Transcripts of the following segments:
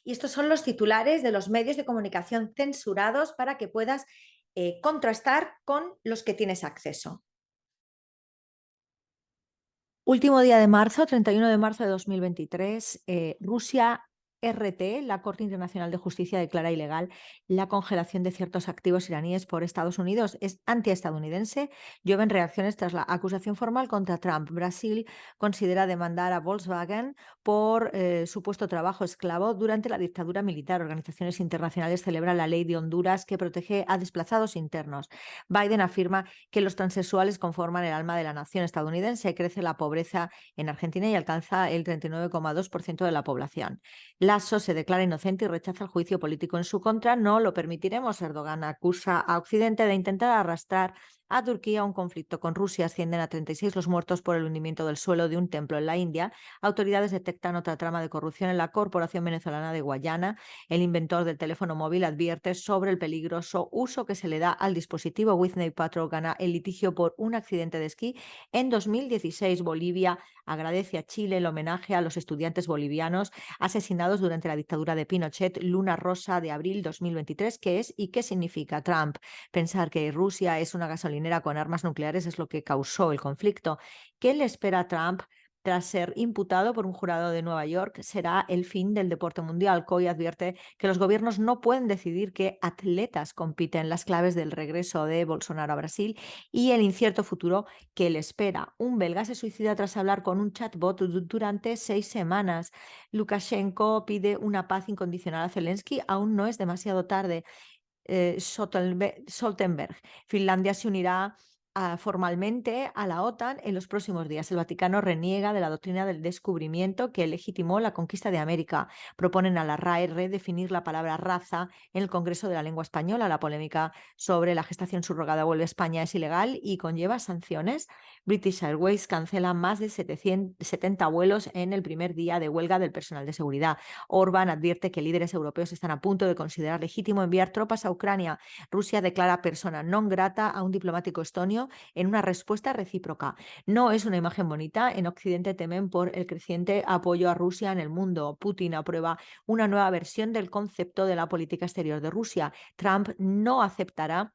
Y estos son los titulares de los medios de comunicación censurados para que puedas contrastar con los que tienes acceso. Último día de marzo, 31 de marzo de 2023, Rusia RT, la Corte Internacional de Justicia, declara ilegal la congelación de ciertos activos iraníes por Estados Unidos. Es antiestadounidense. Llueven reacciones tras la acusación formal contra Trump. Brasil considera demandar a Volkswagen por supuesto trabajo esclavo durante la dictadura militar. Organizaciones internacionales celebran la ley de Honduras que protege a desplazados internos. Biden afirma que los transexuales conforman el alma de la nación estadounidense. Crece la pobreza en Argentina y alcanza el 39,2% de la población. Lasso se declara inocente y rechaza el juicio político en su contra. No lo permitiremos. Erdogan acusa a Occidente de intentar arrastrar a Turquía a un conflicto con Rusia. Ascienden a 36 los muertos por el hundimiento del suelo de un templo en la India. Autoridades detectan otra trama de corrupción en la Corporación Venezolana de Guayana. El inventor del teléfono móvil advierte sobre el peligroso uso que se le da al dispositivo. Whitney Patrol gana el litigio por un accidente de esquí en 2016. Bolivia agradece a Chile el homenaje a los estudiantes bolivianos asesinados durante la dictadura de Pinochet. Luna rosa de abril 2023. ¿Qué es y qué significa? Trump. Pensar que Rusia es una gasolinera con armas nucleares es lo que causó el conflicto. ¿Qué le espera a Trump? Tras ser imputado por un jurado de Nueva York, será el fin del deporte mundial. COI advierte que los gobiernos no pueden decidir qué atletas compiten, las claves del regreso de Bolsonaro a Brasil y el incierto futuro que le espera. Un belga se suicida tras hablar con un chatbot durante 6 semanas. Lukashenko pide una paz incondicional a Zelensky. Aún no es demasiado tarde. Stoltenberg. Finlandia se unirá formalmente a la OTAN en los próximos días. El Vaticano reniega de la doctrina del descubrimiento que legitimó la conquista de América. Proponen a la RAE redefinir la palabra raza en el Congreso de la Lengua Española. La polémica sobre la gestación subrogada vuelve a España es ilegal y conlleva sanciones. British Airways cancela más de 770 vuelos en el primer día de huelga del personal de seguridad. Orbán advierte que líderes europeos están a punto de considerar legítimo enviar tropas a Ucrania. Rusia declara persona non grata a un diplomático estonio en una respuesta recíproca. No es una imagen bonita. En Occidente temen por el creciente apoyo a Rusia en el mundo. Putin aprueba una nueva versión del concepto de la política exterior de Rusia. Trump no aceptará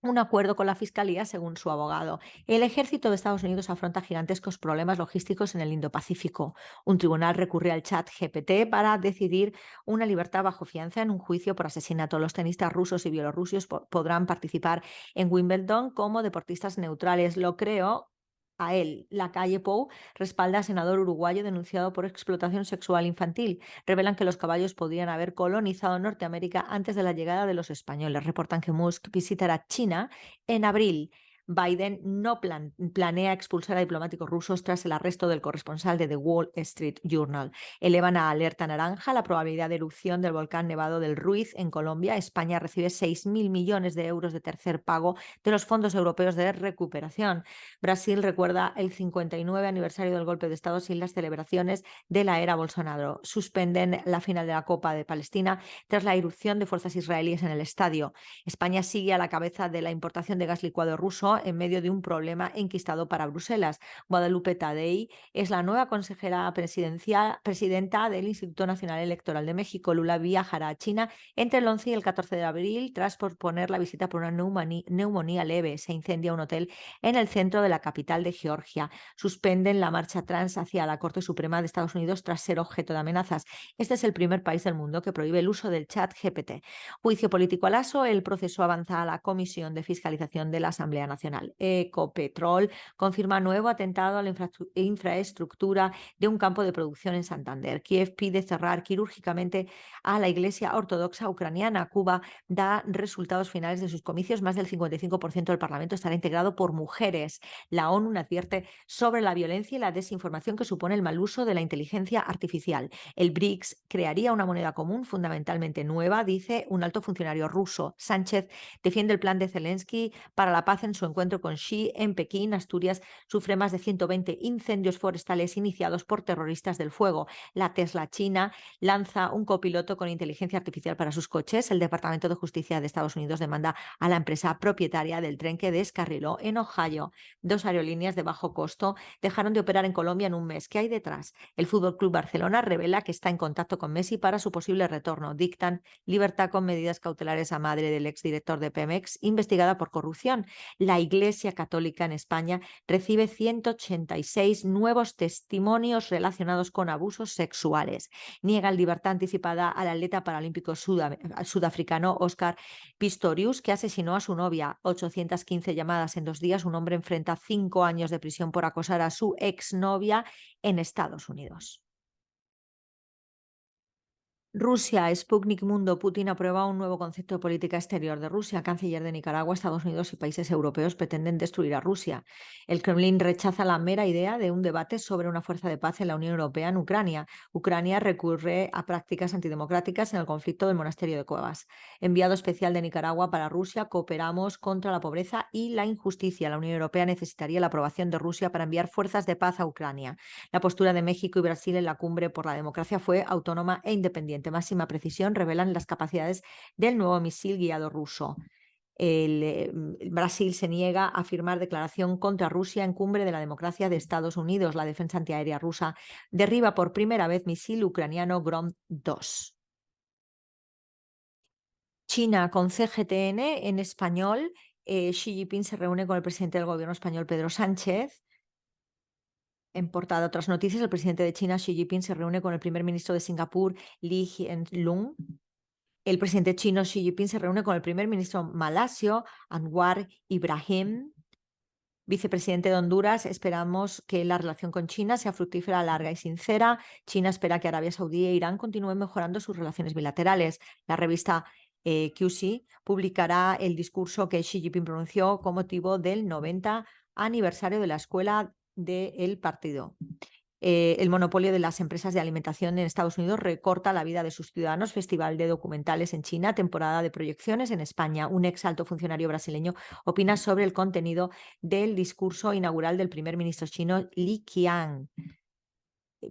un acuerdo con la Fiscalía, según su abogado. El ejército de Estados Unidos afronta gigantescos problemas logísticos en el Indo-Pacífico. Un tribunal recurre al chat GPT para decidir una libertad bajo fianza en un juicio por asesinato. Los tenistas rusos y bielorrusios podrán participar en Wimbledon como deportistas neutrales. Lo creo. A él, la calle Pou respalda a senador uruguayo denunciado por explotación sexual infantil. Revelan que los caballos podrían haber colonizado Norteamérica antes de la llegada de los españoles. Reportan que Musk visitará China en abril. Biden no planea expulsar a diplomáticos rusos tras el arresto del corresponsal de The Wall Street Journal. Elevan a alerta naranja la probabilidad de erupción del volcán Nevado del Ruiz en Colombia. España recibe 6.000 millones de euros de tercer pago de los fondos europeos de recuperación. Brasil recuerda el 59 aniversario del golpe de Estado sin las celebraciones de la era Bolsonaro. Suspenden la final de la Copa de Palestina tras la irrupción de fuerzas israelíes en el estadio. España sigue a la cabeza de la importación de gas licuado ruso en medio de un problema enquistado para Bruselas. Guadalupe Tadei es la nueva consejera presidenta del Instituto Nacional Electoral de México. Lula viajará a China entre el 11 y el 14 de abril tras posponer la visita por una neumonía leve. Se incendia un hotel en el centro de la capital de Georgia. Suspenden la marcha trans hacia la Corte Suprema de Estados Unidos tras ser objeto de amenazas. Este es el primer país del mundo que prohíbe el uso del chat GPT. Juicio político a Lasso. El proceso avanza a la Comisión de Fiscalización de la Asamblea Nacional. Ecopetrol confirma nuevo atentado a la infraestructura de un campo de producción en Santander. Kiev pide cerrar quirúrgicamente a la Iglesia Ortodoxa ucraniana. Cuba da resultados finales de sus comicios. Más del 55% del Parlamento estará integrado por mujeres. La ONU advierte sobre la violencia y la desinformación que supone el mal uso de la inteligencia artificial. El BRICS crearía una moneda común fundamentalmente nueva, dice un alto funcionario ruso. Sánchez defiende el plan de Zelensky para la paz en su encuentro con Xi en Pekín, Asturias sufre más de 120 incendios forestales iniciados por terroristas del fuego. La Tesla china lanza un copiloto con inteligencia artificial para sus coches. El Departamento de Justicia de Estados Unidos demanda a la empresa propietaria del tren que descarriló en Ohio. Dos aerolíneas de bajo costo dejaron de operar en Colombia en un mes. ¿Qué hay detrás? El Fútbol Club Barcelona revela que está en contacto con Messi para su posible retorno. Dictan libertad con medidas cautelares a madre del exdirector de Pemex, investigada por corrupción. La Iglesia Católica en España recibe 186 nuevos testimonios relacionados con abusos sexuales. Niega libertad anticipada al atleta paralímpico sudafricano Oscar Pistorius, que asesinó a su novia. 815 llamadas en 2 días. Un hombre enfrenta 5 años de prisión por acosar a su exnovia en Estados Unidos. Rusia, Sputnik Mundo, Putin aprueba un nuevo concepto de política exterior de Rusia. Canciller de Nicaragua, Estados Unidos y países europeos pretenden destruir a Rusia. El Kremlin rechaza la mera idea de un debate sobre una fuerza de paz en la Unión Europea en Ucrania. Ucrania recurre a prácticas antidemocráticas en el conflicto del monasterio de Cuevas. Enviado especial de Nicaragua para Rusia, cooperamos contra la pobreza y la injusticia. La Unión Europea necesitaría la aprobación de Rusia para enviar fuerzas de paz a Ucrania. La postura de México y Brasil en la cumbre por la democracia fue autónoma e independiente. Máxima precisión revelan las capacidades del nuevo misil guiado ruso. Brasil se niega a firmar declaración contra Rusia en cumbre de la democracia de Estados Unidos. La defensa antiaérea rusa derriba por primera vez misil ucraniano Grom 2. China con CGTN en español. Xi Jinping se reúne con el presidente del gobierno español, Pedro Sánchez. En portada, otras noticias, el presidente de China, Xi Jinping, se reúne con el primer ministro de Singapur, Lee Hsien Loong. El presidente chino, Xi Jinping, se reúne con el primer ministro malasio, Anwar Ibrahim. Vicepresidente de Honduras, esperamos que la relación con China sea fructífera, larga y sincera. China espera que Arabia Saudí e Irán continúen mejorando sus relaciones bilaterales. La revista QC publicará el discurso que Xi Jinping pronunció con motivo del 90 aniversario de la escuela del partido. El monopolio de las empresas de alimentación en Estados Unidos recorta la vida de sus ciudadanos. Festival de documentales en China, temporada de proyecciones en España. Un ex alto funcionario brasileño opina sobre el contenido del discurso inaugural del primer ministro chino Li Qiang.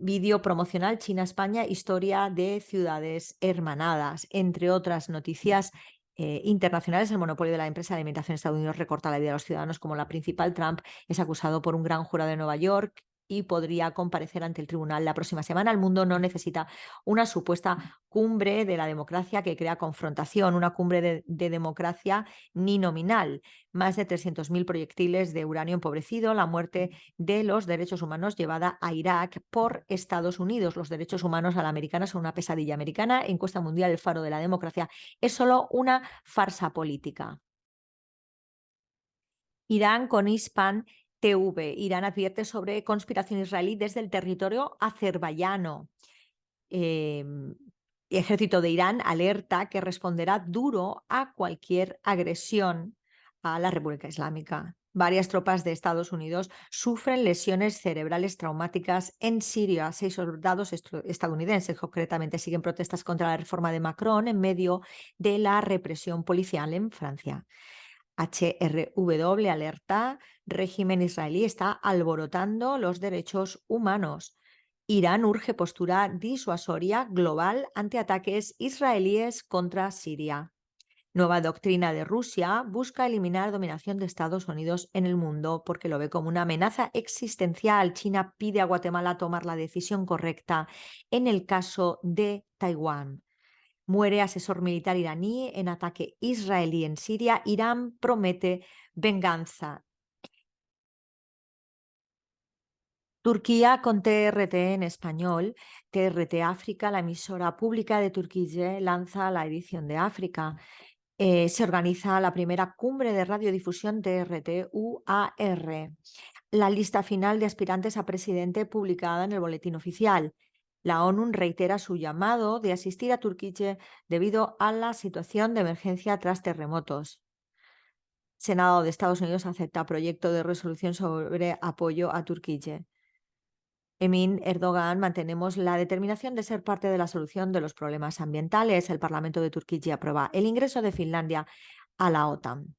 Vídeo promocional China-España, historia de ciudades hermanadas. Entre otras noticias internacionales, el monopolio de la empresa de alimentación en Estados Unidos recorta la vida de los ciudadanos. Como la principal, Trump es acusado por un gran jurado de Nueva York y podría comparecer ante el tribunal la próxima semana. El mundo no necesita una supuesta cumbre de la democracia que crea confrontación, una cumbre de democracia ni nominal. Más de 300.000 proyectiles de uranio empobrecido, la muerte de los derechos humanos llevada a Irak por Estados Unidos. Los derechos humanos a la americana son una pesadilla americana. Encuesta mundial El Faro de la Democracia es solo una farsa política. Irán con Hispan TV. Irán advierte sobre conspiración israelí desde el territorio azerbaiyano. Ejército de Irán alerta que responderá duro a cualquier agresión a la República Islámica. Varias tropas de Estados Unidos sufren lesiones cerebrales traumáticas en Siria. 6 soldados estadounidenses, concretamente, siguen protestas contra la reforma de Macron en medio de la represión policial en Francia. HRW alerta, régimen israelí está alborotando los derechos humanos. Irán urge postura disuasoria global ante ataques israelíes contra Siria. Nueva doctrina de Rusia busca eliminar dominación de Estados Unidos en el mundo porque lo ve como una amenaza existencial. China pide a Guatemala tomar la decisión correcta en el caso de Taiwán. Muere asesor militar iraní en ataque israelí en Siria. Irán promete venganza. Turquía con TRT en español. TRT África, la emisora pública de Turquía, lanza la edición de África. Se organiza la primera cumbre de radiodifusión TRT-UAR. La lista final de aspirantes a presidente publicada en el boletín oficial. La ONU reitera su llamado de asistir a Turquía debido a la situación de emergencia tras terremotos. Senado de Estados Unidos acepta proyecto de resolución sobre apoyo a Turquía. Emin Erdogan, mantenemos la determinación de ser parte de la solución de los problemas ambientales. El Parlamento de Turquía aprueba el ingreso de Finlandia a la OTAN.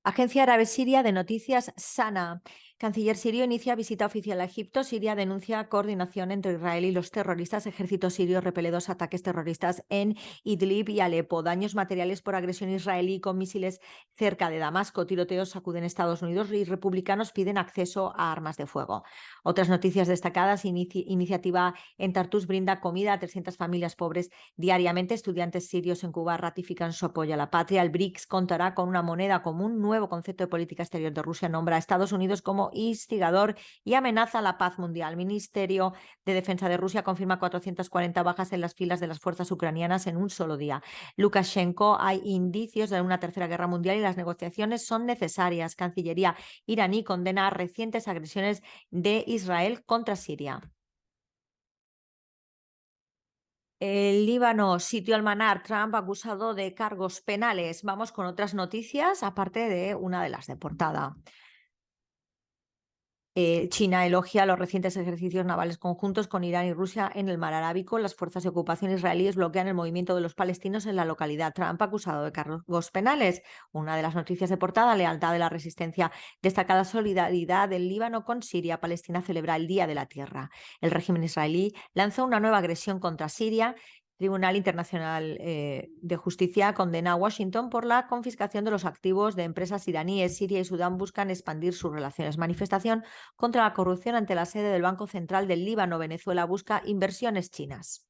Agencia árabe siria de noticias Sana. Canciller sirio inicia visita oficial a Egipto. Siria denuncia coordinación entre Israel y los terroristas. Ejército sirio repele 2 ataques terroristas en Idlib y Alepo. Daños materiales por agresión israelí con misiles cerca de Damasco. Tiroteos sacuden Estados Unidos y republicanos piden acceso a armas de fuego. Otras noticias destacadas. Iniciativa en Tartus brinda comida a 300 familias pobres diariamente. Estudiantes sirios en Cuba ratifican su apoyo a la patria. El BRICS contará con una moneda común. Nuevo concepto de política exterior de Rusia nombra a Estados Unidos como instigador y amenaza la paz mundial. Ministerio de Defensa de Rusia confirma 440 bajas en las filas de las fuerzas ucranianas en un solo día. Lukashenko, hay indicios de una tercera guerra mundial y las negociaciones son necesarias. Cancillería iraní condena recientes agresiones de Israel contra Siria. El Líbano, sitio Almanar, Trump acusado de cargos penales. Vamos con otras noticias, aparte de una de las de portada. China elogia los recientes ejercicios navales conjuntos con Irán y Rusia en el mar Arábico. Las fuerzas de ocupación israelíes bloquean el movimiento de los palestinos en la localidad. Trump acusado de cargos penales. Una de las noticias de portada, lealtad de la resistencia. Destacada solidaridad del Líbano con Siria. Palestina celebra el Día de la Tierra. El régimen israelí lanzó una nueva agresión contra Siria. Tribunal Internacional de Justicia condena a Washington por la confiscación de los activos de empresas iraníes. Siria y Sudán buscan expandir sus relaciones. Manifestación contra la corrupción ante la sede del Banco Central del Líbano. Venezuela busca inversiones chinas.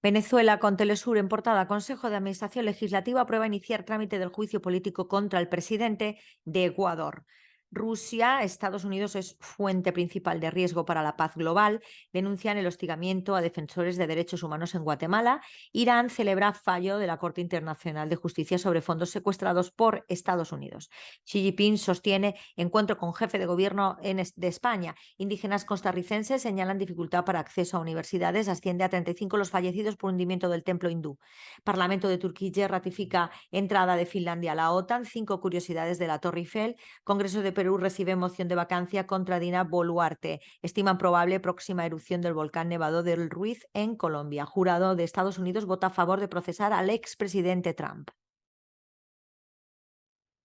Venezuela con Telesur en portada. Consejo de Administración Legislativa aprueba iniciar trámite del juicio político contra el presidente de Ecuador. Rusia, Estados Unidos es fuente principal de riesgo para la paz global. Denuncian el hostigamiento a defensores de derechos humanos en Guatemala. Irán celebra fallo de la Corte Internacional de Justicia sobre fondos secuestrados por Estados Unidos. Xi Jinping sostiene encuentro con jefe de gobierno de España. Indígenas costarricenses señalan dificultad para acceso a universidades. Asciende a 35 los fallecidos por hundimiento del templo hindú. Parlamento de Turquía ratifica entrada de Finlandia a la OTAN. 5 curiosidades de la Torre Eiffel. Congreso de Perú recibe moción de vacancia contra Dina Boluarte. Estiman probable próxima erupción del volcán Nevado del Ruiz en Colombia. Jurado de Estados Unidos vota a favor de procesar al expresidente Trump.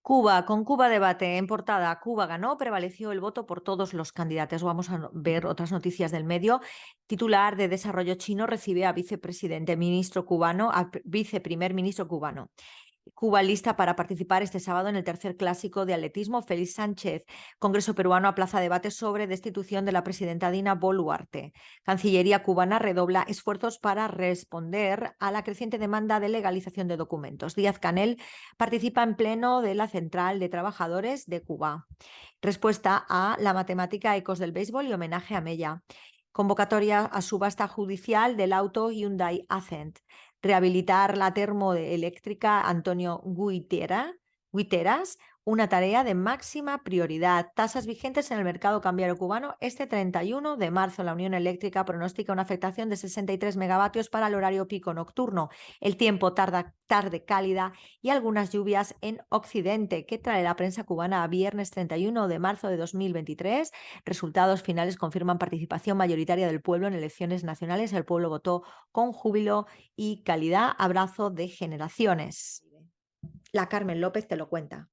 Cuba, con Cuba debate en portada. Cuba ganó, prevaleció el voto por todos los candidatos. Vamos a ver otras noticias del medio. Titular de Desarrollo chino recibe a vicepresidente ministro cubano, a viceprimer ministro cubano. Cuba lista para participar este sábado en el tercer clásico de atletismo. Félix Sánchez. Congreso peruano aplaza debate sobre destitución de la presidenta Dina Boluarte. Cancillería cubana redobla esfuerzos para responder a la creciente demanda de legalización de documentos. Díaz-Canel participa en pleno de la Central de Trabajadores de Cuba. Respuesta a la matemática Ecos del béisbol y homenaje a Mella. Convocatoria a subasta judicial del auto Hyundai Accent. Rehabilitar la termoeléctrica Antonio Guiteras, una tarea de máxima prioridad. Tasas vigentes en el mercado cambiario cubano. Este 31 de marzo la Unión Eléctrica pronostica una afectación de 63 megavatios para el horario pico nocturno. El tiempo tarde cálida y algunas lluvias en Occidente. ¿Qué trae la prensa cubana a viernes 31 de marzo de 2023? Resultados finales confirman participación mayoritaria del pueblo en elecciones nacionales. El pueblo votó con júbilo y calidad. Abrazo de generaciones. La Carmen López te lo cuenta.